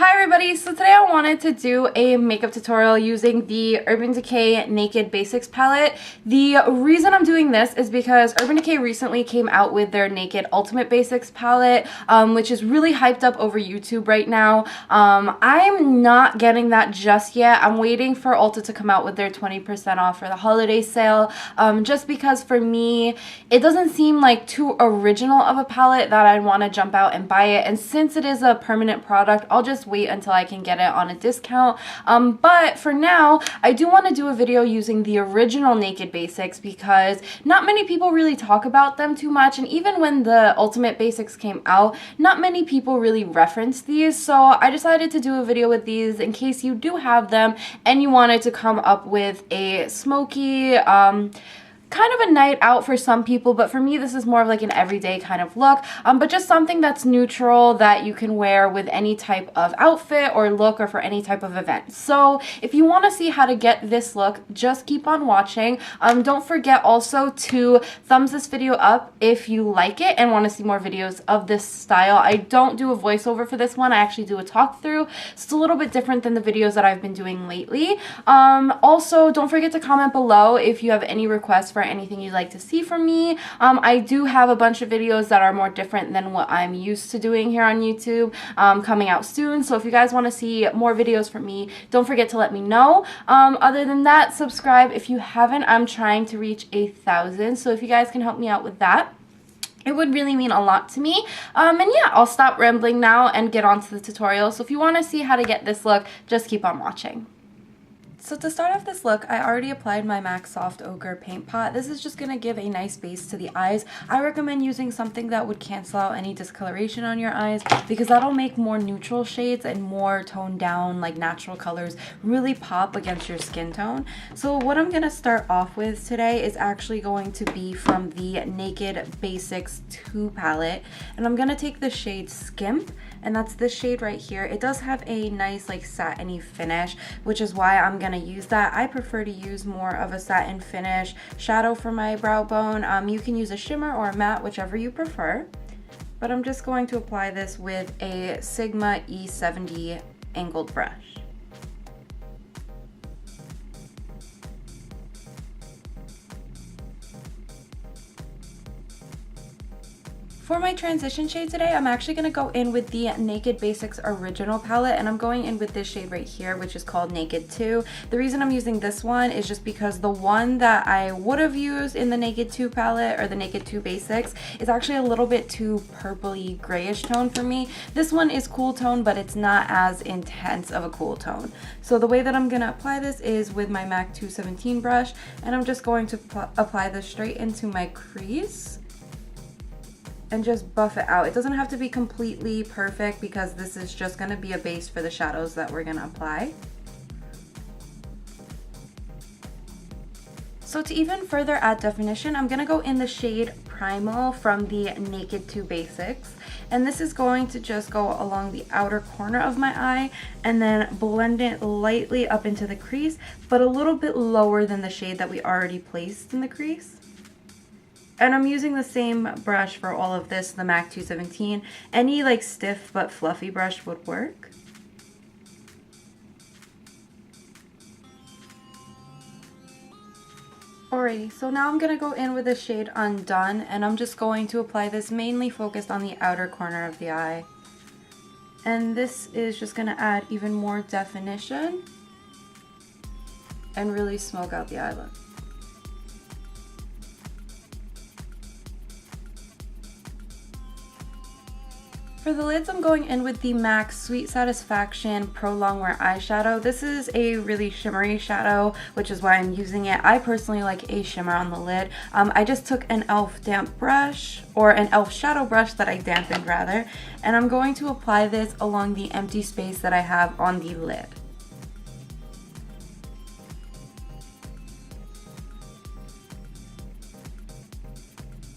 Hi everybody, so today I wanted to do a makeup tutorial using the Urban Decay Naked Basics palette. The reason I'm doing this is because Urban Decay recently came out with their Naked Ultimate Basics palette, which is really hyped up over YouTube right now. I'm not getting that just yet. I'm waiting for Ulta to come out with their 20% off for the holiday sale, just because for me, it doesn't seem like too original of a palette that I'd want to jump out and buy it. And since it is a permanent product, I'll just wait until I can get it on a discount. But for now, I do want to do a video using the original Naked Basics because not many people really talk about them too much, and even when the Ultimate Basics came out, not many people really reference these, so I decided to do a video with these in case you do have them and you wanted to come up with a smoky, kind of a night out for some people, but for me this is more of like an everyday kind of look, but just something that's neutral that you can wear with any type of outfit or look or for any type of event. So if you want to see how to get this look, just keep on watching. Don't forget also to thumbs this video up if you like it and want to see more videos of this style. I don't do a voiceover for this one, I actually do a talk through, so it's a little bit different than the videos that I've been doing lately. Also, don't forget to comment below if you have any requests for anything you'd like to see from me. I do have a bunch of videos that are more different than what I'm used to doing here on YouTube coming out soon, so if you guys want to see more videos from me, don't forget to let me know. Other than that, subscribe if you haven't. I'm trying to reach 1,000, so if you guys can help me out with that, it would really mean a lot to me. And yeah, I'll stop rambling now and get on to the tutorial. So if you want to see how to get this look, just keep on watching. So to start off this look, I already applied my MAC Soft Ochre paint pot. This is just going to give a nice base to the eyes. I recommend using something that would cancel out any discoloration on your eyes because that'll make more neutral shades and more toned down, like natural colors, really pop against your skin tone. So what I'm going to start off with today is actually going to be from the Naked Basics 2 palette. And I'm going to take the shade Skimp, and that's this shade right here. It does have a nice like satiny finish, which is why I'm going to use that. I prefer to use more of a satin finish shadow for my brow bone. You can use a shimmer or a matte, whichever you prefer. But I'm just going to apply this with a Sigma E70 angled brush. For my transition shade today, I'm actually going to go in with the Naked Basics Original palette, and I'm going in with this shade right here, which is called Naked 2. The reason I'm using this one is just because the one that I would have used in the Naked 2 palette, or the Naked 2 Basics, is actually a little bit too purpley grayish tone for me. This one is cool tone, but it's not as intense of a cool tone. So the way that I'm going to apply this is with my MAC 217 brush, and I'm just going to apply this straight into my crease and just buff it out. It doesn't have to be completely perfect because this is just going to be a base for the shadows that we're going to apply. So to even further add definition, I'm going to go in the shade Primal from the Naked 2 Basics. And this is going to just go along the outer corner of my eye and then blend it lightly up into the crease, but a little bit lower than the shade that we already placed in the crease. And I'm using the same brush for all of this, the MAC 217. Any like stiff but fluffy brush would work. Alrighty, so now I'm going to go in with the shade Undone, and I'm just going to apply this mainly focused on the outer corner of the eye. And this is just going to add even more definition and really smoke out the eye look. For the lids, I'm going in with the MAC Sweet Satisfaction Pro Longwear Eyeshadow. This is a really shimmery shadow, which is why I'm using it. I personally like a shimmer on the lid. I just took an e.l.f. damp brush, or an e.l.f. shadow brush that I dampened rather, and I'm going to apply this along the empty space that I have on the lid.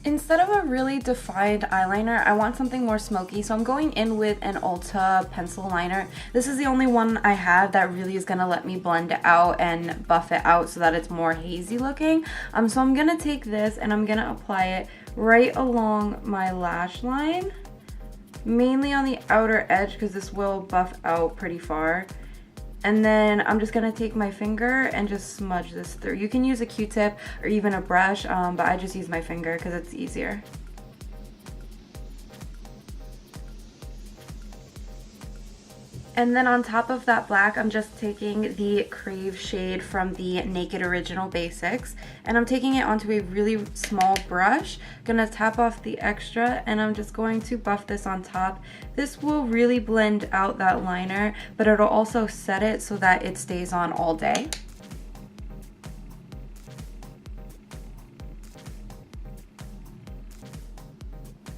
Instead of a really defined eyeliner, I want something more smoky, so I'm going in with an Ulta pencil liner. This is the only one I have that really is going to let me blend it out and buff it out so that it's more hazy looking. So I'm going to take this and I'm going to apply it right along my lash line mainly on the outer edge because this will buff out pretty far. And then I'm just gonna take my finger and just smudge this through. You can use a Q-tip or even a brush, but I just use my finger because it's easier. And then on top of that black, I'm just taking the Crave shade from the Naked Original Basics, and I'm taking it onto a really small brush. Gonna tap off the extra, and I'm just going to buff this on top. This will really blend out that liner, but it'll also set it so that it stays on all day.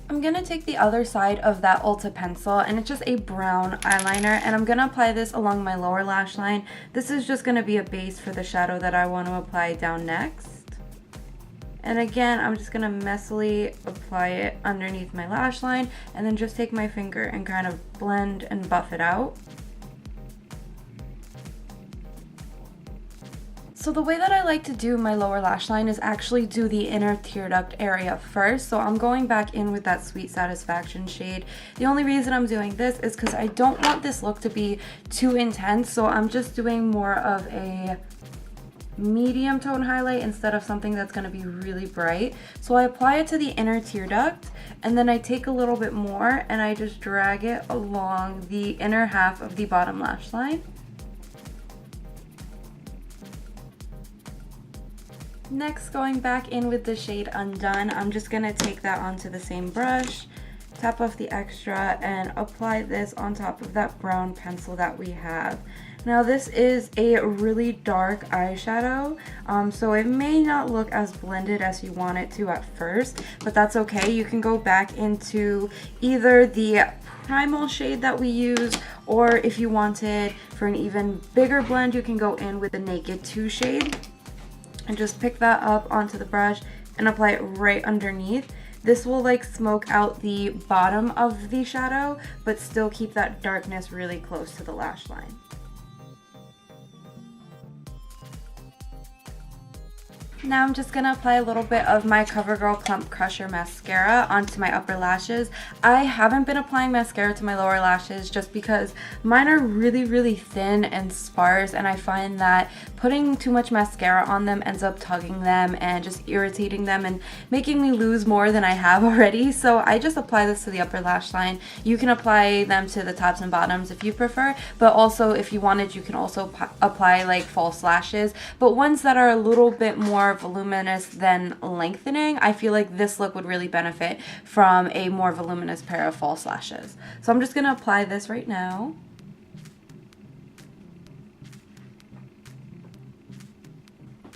I'm gonna take the other side of that Ulta pencil, and it's just a brown eyeliner, and I'm gonna apply this along my lower lash line. This is just gonna be a base for the shadow that I want to apply down next. And again, I'm just gonna messily apply it underneath my lash line, and then just take my finger and kind of blend and buff it out. So the way that I like to do my lower lash line is actually do the inner tear duct area first. So I'm going back in with that Sweet Satisfaction shade. The only reason I'm doing this is because I don't want this look to be too intense. So I'm just doing more of a medium tone highlight instead of something that's going to be really bright. So I apply it to the inner tear duct, and then I take a little bit more and I just drag it along the inner half of the bottom lash line. Next, going back in with the shade Undone, I'm just going to take that onto the same brush, tap off the extra, and apply this on top of that brown pencil that we have. Now this is a really dark eyeshadow, so it may not look as blended as you want it to at first, but that's okay. You can go back into either the primal shade that we use, or if you wanted for an even bigger blend, you can go in with the Naked 2 shade. And just pick that up onto the brush and apply it right underneath. This will like smoke out the bottom of the shadow, but still keep that darkness really close to the lash line. Now I'm just going to apply a little bit of my Covergirl Clump Crusher Mascara onto my upper lashes. I haven't been applying mascara to my lower lashes just because mine are really thin and sparse, and I find that putting too much mascara on them ends up tugging them and just irritating them and making me lose more than I have already. So I just apply this to the upper lash line. You can apply them to the tops and bottoms if you prefer, but also if you wanted, you can also apply like false lashes, but ones that are a little bit more voluminous than lengthening. I feel like this look would really benefit from a more voluminous pair of false lashes. So I'm just going to apply this right now.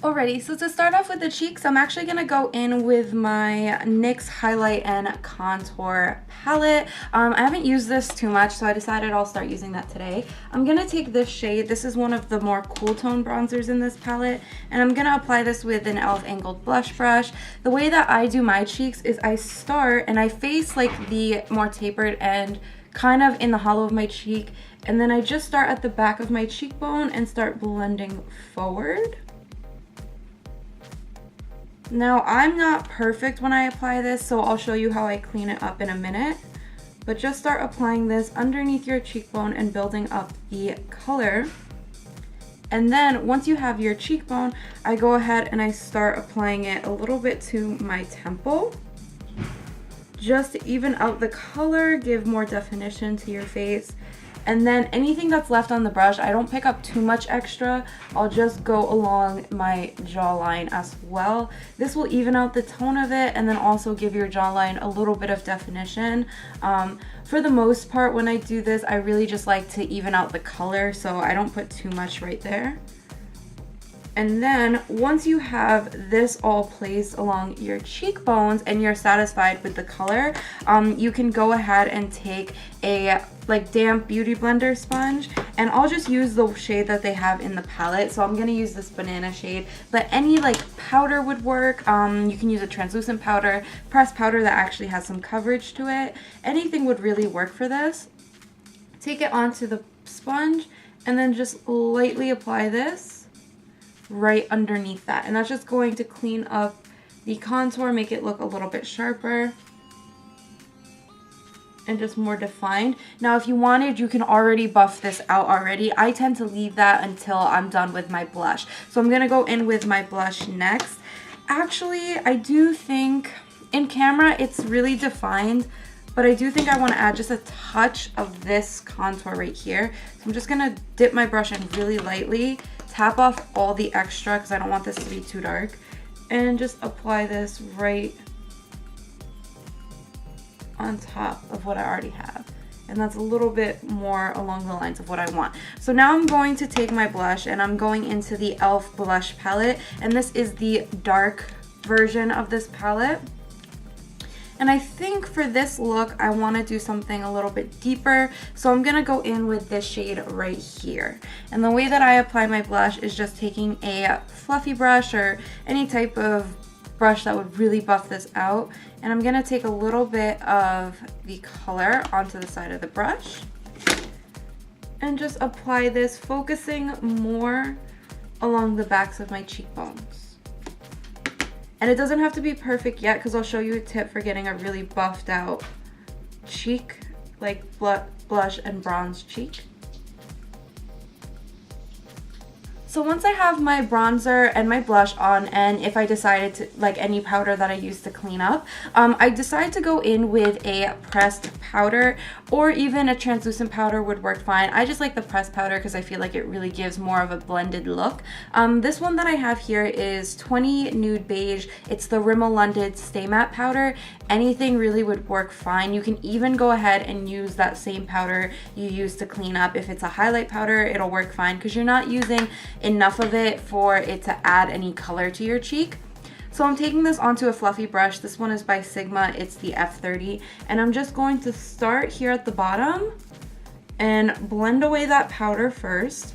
Alrighty, so to start off with the cheeks, I'm actually going to go in with my NYX Highlight and Contour palette. I haven't used this too much, so I decided I'll start using that today. I'm going to take this shade. This is one of the more cool tone bronzers in this palette, and I'm going to apply this with an e.l.f. angled blush brush. The way that I do my cheeks is I start and I face like the more tapered end kind of in the hollow of my cheek, and then I just start at the back of my cheekbone and start blending forward. Now, I'm not perfect when I apply this, so I'll show you how I clean it up in a minute. But just start applying this underneath your cheekbone and building up the color. And then once you have your cheekbone, I go ahead and I start applying it a little bit to my temple. Just to even out the color, give more definition to your face. And then anything that's left on the brush, I don't pick up too much extra. I'll just go along my jawline as well. This will even out the tone of it and then also give your jawline a little bit of definition. For the most part, when I do this, I really just like to even out the color, so I don't put too much right there. And then once you have this all placed along your cheekbones and you're satisfied with the color, you can go ahead and take a like damp beauty blender sponge, and I'll just use the shade that they have in the palette. So I'm gonna use this banana shade, but any like powder would work. You can use a translucent powder, pressed powder that actually has some coverage to it. Anything would really work for this. Take it onto the sponge and then just lightly apply this right underneath that, and that's just going to clean up the contour, make it look a little bit sharper. and just more defined. Now, if you wanted, you can already buff this out already. I tend to leave that until I'm done with my blush. So I'm gonna go in with my blush next. Actually, I do think in camera it's really defined, but I do think I want to add just a touch of this contour right here. So I'm just gonna dip my brush in really lightly, tap off all the extra because I don't want this to be too dark, and just apply this right on top of what I already have. And that's a little bit more along the lines of what I want. So now I'm going to take my blush and I'm going into the e.l.f. blush palette, and this is the dark version of this palette. And I think for this look, I want to do something a little bit deeper. So I'm going to go in with this shade right here. And the way that I apply my blush is just taking a fluffy brush or any type of brush that would really buff this out. And I'm going to take a little bit of the color onto the side of the brush and just apply this, focusing more along the backs of my cheekbones. And it doesn't have to be perfect yet, because I'll show you a tip for getting a really buffed out cheek, like blush and bronze cheek. So once I have my bronzer and my blush on, and if I decided to, like any powder that I used to clean up, I decided to go in with a pressed powder, or even a translucent powder would work fine. I just like the pressed powder because I feel like it really gives more of a blended look. This one that I have here is 20 Nude Beige. It's the Rimmel London Stay Matte powder. Anything really would work fine. You can even go ahead and use that same powder you use to clean up. If it's a highlight powder, it'll work fine because you're not using enough of it for it to add any color to your cheek. So I'm taking this onto a fluffy brush. This one is by Sigma. It's the F30. And I'm just going to start here at the bottom and blend away that powder first.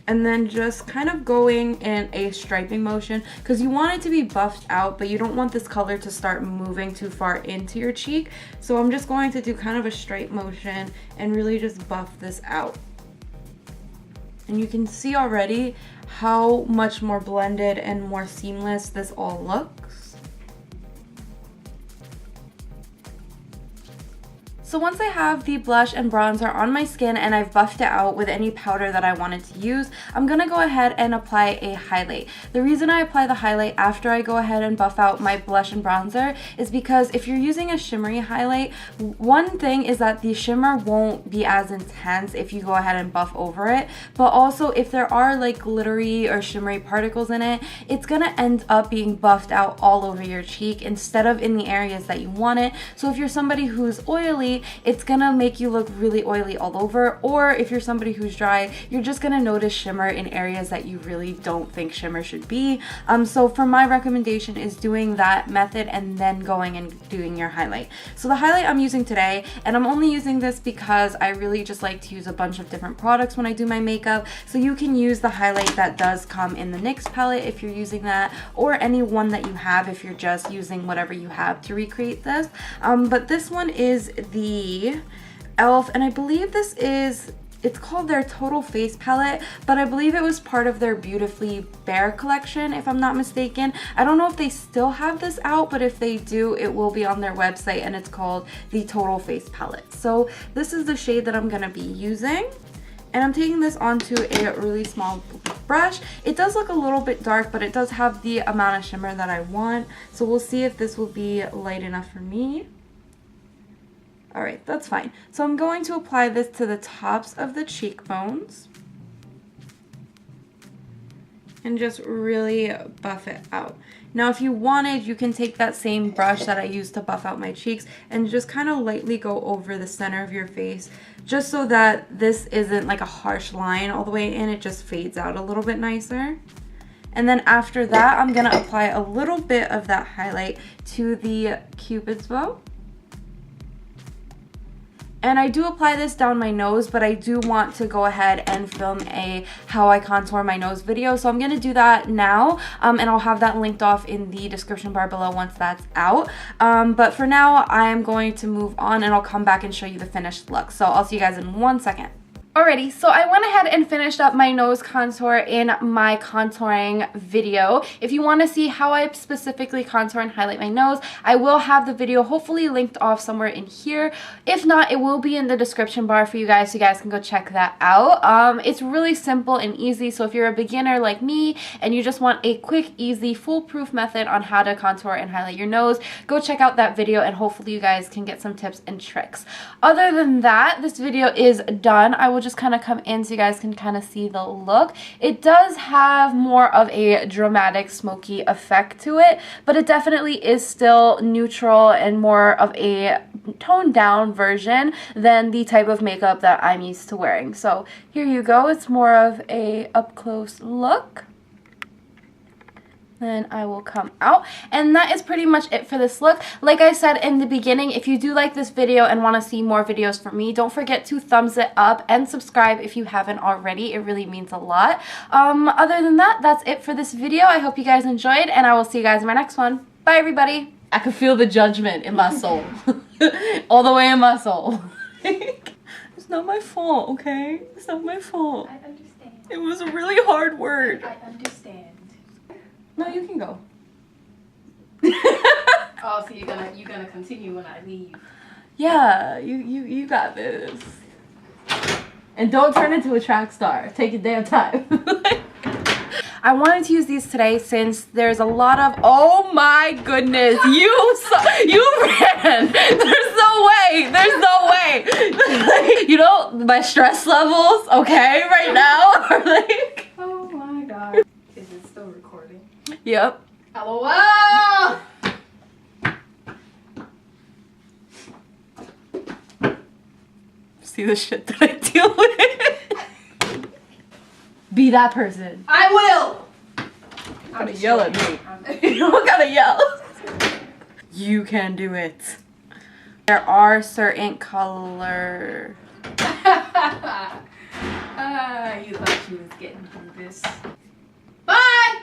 And then just kind of going in a striping motion, because you want it to be buffed out, but you don't want this color to start moving too far into your cheek. So I'm just going to do kind of a stripe motion and really just buff this out. And you can see already how much more blended and more seamless this all looks. So once I have the blush and bronzer on my skin and I've buffed it out with any powder that I wanted to use, I'm gonna go ahead and apply a highlight. The reason I apply the highlight after I go ahead and buff out my blush and bronzer is because if you're using a shimmery highlight, one thing is that the shimmer won't be as intense if you go ahead and buff over it, but also if there are like glittery or shimmery particles in it, it's gonna end up being buffed out all over your cheek instead of in the areas that you want it. So if you're somebody who's oily, it's gonna make you look really oily all over, or if you're somebody who's dry, you're just gonna notice shimmer in areas that you really don't think shimmer should be. So for my recommendation is doing that method and then going and doing your highlight. So the highlight I'm using today, and I'm only using this because I really just like to use a bunch of different products when I do my makeup, so you can use the highlight that does come in the NYX palette if you're using that, or any one that you have if you're just using whatever you have to recreate this. But this one is the e.l.f. and I believe this is, it's called their Total Face palette, but I believe it was part of their Beautifully Bare collection, if I'm not mistaken. I don't know if they still have this out, but if they do, it will be on their website, and it's called the Total Face palette. So this is the shade that I'm gonna be using, and I'm taking this onto a really small brush. It does look a little bit dark, but it does have the amount of shimmer that I want, so we'll see if this will be light enough for me. All right, that's fine. So I'm going to apply this to the tops of the cheekbones and just really buff it out. Now, if you wanted, you can take that same brush that I used to buff out my cheeks and just kind of lightly go over the center of your face, just so that this isn't like a harsh line all the way in. It just fades out a little bit nicer. And then after that, I'm gonna apply a little bit of that highlight to the Cupid's bow. And I do apply this down my nose, but I do want to go ahead and film a how I contour my nose video. So I'm going to do that now, and I'll have that linked off in the description bar below once that's out. But for now, I'm going to move on, and I'll come back and show you the finished look. So I'll see you guys in 1 second. Alrighty, so I went ahead and finished up my nose contour in my contouring video. If you want to see how I specifically contour and highlight my nose, I will have the video hopefully linked off somewhere in here. If not, it will be in the description bar for you guys, so you guys can go check that out. It's really simple and easy, so if you're a beginner like me and you just want a quick, easy, foolproof method on how to contour and highlight your nose, go check out that video and hopefully you guys can get some tips and tricks. Other than that, this video is done. I will just kind of come in so you guys can kind of see the look. It does have more of a dramatic smoky effect to it, but it definitely is still neutral and more of a toned down version than the type of makeup that I'm used to wearing. So here you go. It's more of a up close look. Then I will come out, and that is pretty much it for this look. Like I said in the beginning, if you do like this video and want to see more videos from me, don't forget to thumbs it up and subscribe if you haven't already. It really means a lot. Other than that, that's it for this video. I hope you guys enjoyed, and I will see you guys in my next one. Bye, everybody. I can feel the judgment in my soul. All the way in my soul. It's not my fault, okay? It's not my fault. I understand. It was a really hard word. I understand. No, you can go. Oh, so you're gonna continue when I leave. Yeah, you got this. And don't turn into a track star. Take your damn time. I wanted to use these today since there's a lot of, oh my goodness, you ran. There's no way. There's no way. You know, my stress levels, okay, right now are like. Oh my god. Is it still recording? Yep. LOL! See the shit that I deal with? Be that person. I will! You're gonna yell at me. You don't gotta yell. You can do it. There are certain color. You thought she was getting through this. Bye!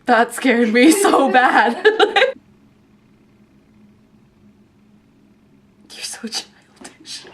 That scared me so bad. You're so childish.